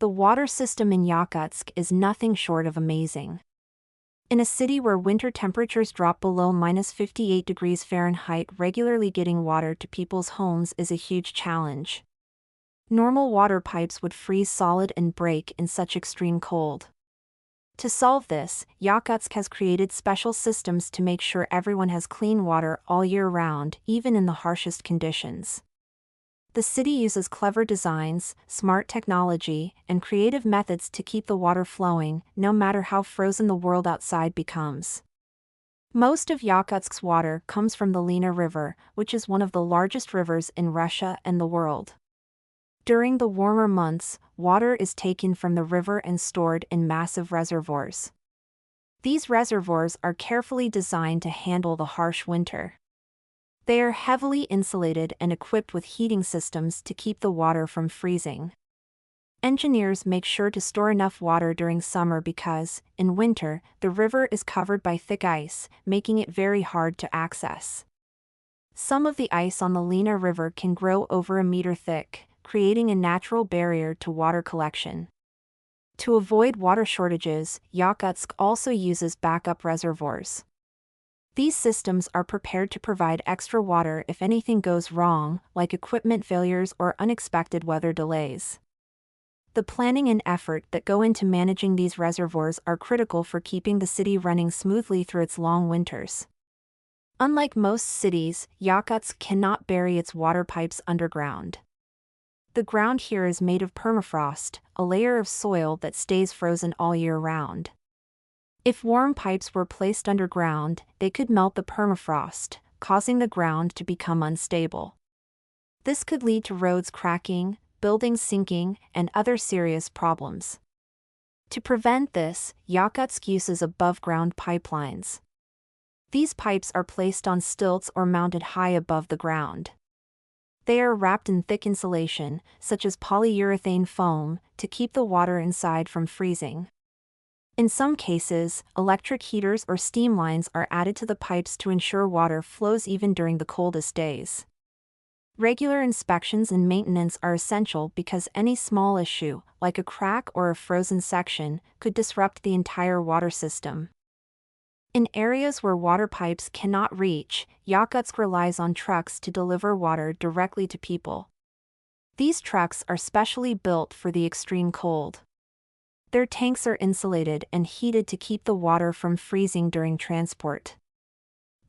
The water system in Yakutsk is nothing short of amazing. In a city where winter temperatures drop below -58 degrees Fahrenheit, regularly getting water to people's homes is a huge challenge. Normal water pipes would freeze solid and break in such extreme cold. To solve this, Yakutsk has created special systems to make sure everyone has clean water all year round, even in the harshest conditions. The city uses clever designs, smart technology, and creative methods to keep the water flowing, no matter how frozen the world outside becomes. Most of Yakutsk's water comes from the Lena River, which is one of the largest rivers in Russia and the world. During the warmer months, water is taken from the river and stored in massive reservoirs. These reservoirs are carefully designed to handle the harsh winter. They are heavily insulated and equipped with heating systems to keep the water from freezing. Engineers make sure to store enough water during summer because, in winter, the river is covered by thick ice, making it very hard to access. Some of the ice on the Lena River can grow over a meter thick, creating a natural barrier to water collection. To avoid water shortages, Yakutsk also uses backup reservoirs. These systems are prepared to provide extra water if anything goes wrong, like equipment failures or unexpected weather delays. The planning and effort that go into managing these reservoirs are critical for keeping the city running smoothly through its long winters. Unlike most cities, Yakutsk cannot bury its water pipes underground. The ground here is made of permafrost, a layer of soil that stays frozen all year round. If warm pipes were placed underground, they could melt the permafrost, causing the ground to become unstable. This could lead to roads cracking, buildings sinking, and other serious problems. To prevent this, Yakutsk uses above-ground pipelines. These pipes are placed on stilts or mounted high above the ground. They are wrapped in thick insulation, such as polyurethane foam, to keep the water inside from freezing. In some cases, electric heaters or steam lines are added to the pipes to ensure water flows even during the coldest days. Regular inspections and maintenance are essential because any small issue, like a crack or a frozen section, could disrupt the entire water system. In areas where water pipes cannot reach, Yakutsk relies on trucks to deliver water directly to people. These trucks are specially built for the extreme cold. Their tanks are insulated and heated to keep the water from freezing during transport.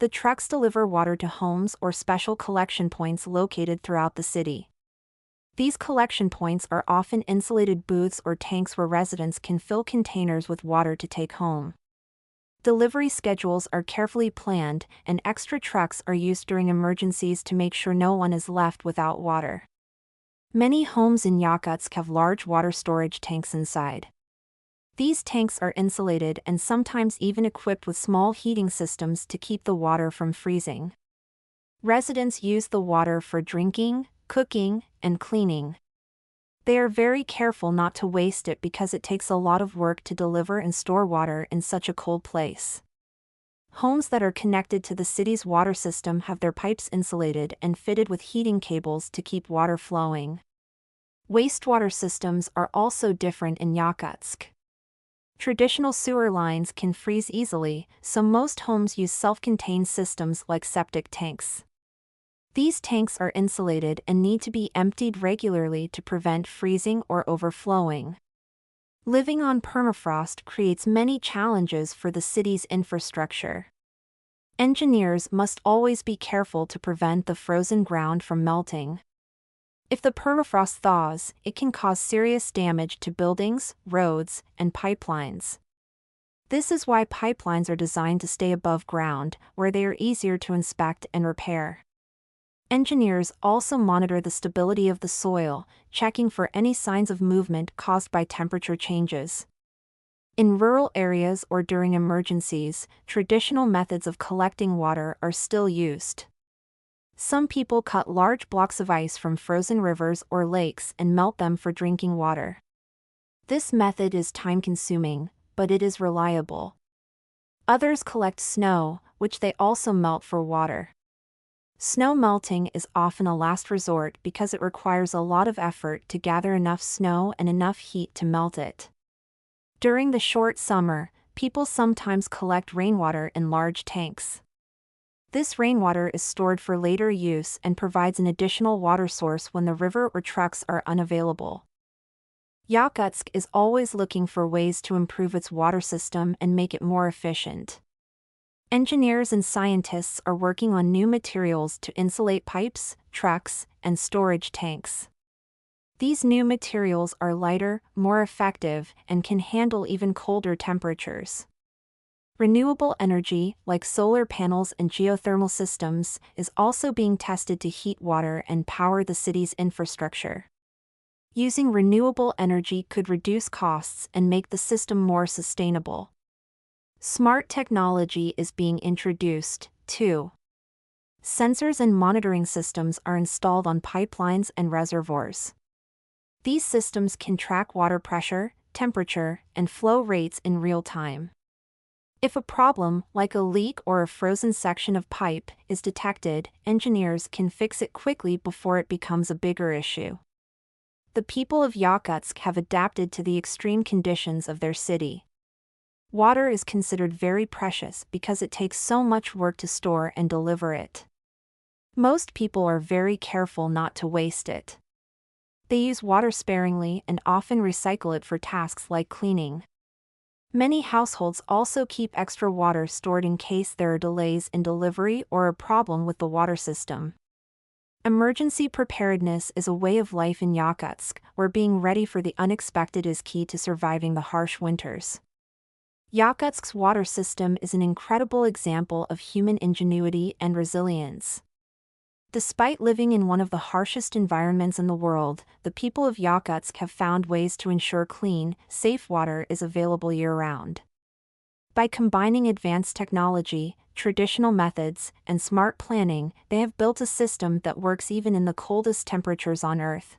The trucks deliver water to homes or special collection points located throughout the city. These collection points are often insulated booths or tanks where residents can fill containers with water to take home. Delivery schedules are carefully planned, and extra trucks are used during emergencies to make sure no one is left without water. Many homes in Yakutsk have large water storage tanks inside. These tanks are insulated and sometimes even equipped with small heating systems to keep the water from freezing. Residents use the water for drinking, cooking, and cleaning. They are very careful not to waste it because it takes a lot of work to deliver and store water in such a cold place. Homes that are connected to the city's water system have their pipes insulated and fitted with heating cables to keep water flowing. Wastewater systems are also different in Yakutsk. Traditional sewer lines can freeze easily, so most homes use self-contained systems like septic tanks. These tanks are insulated and need to be emptied regularly to prevent freezing or overflowing. Living on permafrost creates many challenges for the city's infrastructure. Engineers must always be careful to prevent the frozen ground from melting. If the permafrost thaws, it can cause serious damage to buildings, roads, and pipelines. This is why pipelines are designed to stay above ground, where they are easier to inspect and repair. Engineers also monitor the stability of the soil, checking for any signs of movement caused by temperature changes. In rural areas or during emergencies, traditional methods of collecting water are still used. Some people cut large blocks of ice from frozen rivers or lakes and melt them for drinking water. This method is time-consuming, but it is reliable. Others collect snow, which they also melt for water. Snow melting is often a last resort because it requires a lot of effort to gather enough snow and enough heat to melt it. During the short summer, people sometimes collect rainwater in large tanks. This rainwater is stored for later use and provides an additional water source when the river or trucks are unavailable. Yakutsk is always looking for ways to improve its water system and make it more efficient. Engineers and scientists are working on new materials to insulate pipes, trucks, and storage tanks. These new materials are lighter, more effective, and can handle even colder temperatures. Renewable energy, like solar panels and geothermal systems, is also being tested to heat water and power the city's infrastructure. Using renewable energy could reduce costs and make the system more sustainable. Smart technology is being introduced, too. Sensors and monitoring systems are installed on pipelines and reservoirs. These systems can track water pressure, temperature, and flow rates in real time. If a problem, like a leak or a frozen section of pipe, is detected, engineers can fix it quickly before it becomes a bigger issue. The people of Yakutsk have adapted to the extreme conditions of their city. Water is considered very precious because it takes so much work to store and deliver it. Most people are very careful not to waste it. They use water sparingly and often recycle it for tasks like cleaning. Many households also keep extra water stored in case there are delays in delivery or a problem with the water system. Emergency preparedness is a way of life in Yakutsk, where being ready for the unexpected is key to surviving the harsh winters. Yakutsk's water system is an incredible example of human ingenuity and resilience. Despite living in one of the harshest environments in the world, the people of Yakutsk have found ways to ensure clean, safe water is available year-round. By combining advanced technology, traditional methods, and smart planning, they have built a system that works even in the coldest temperatures on Earth.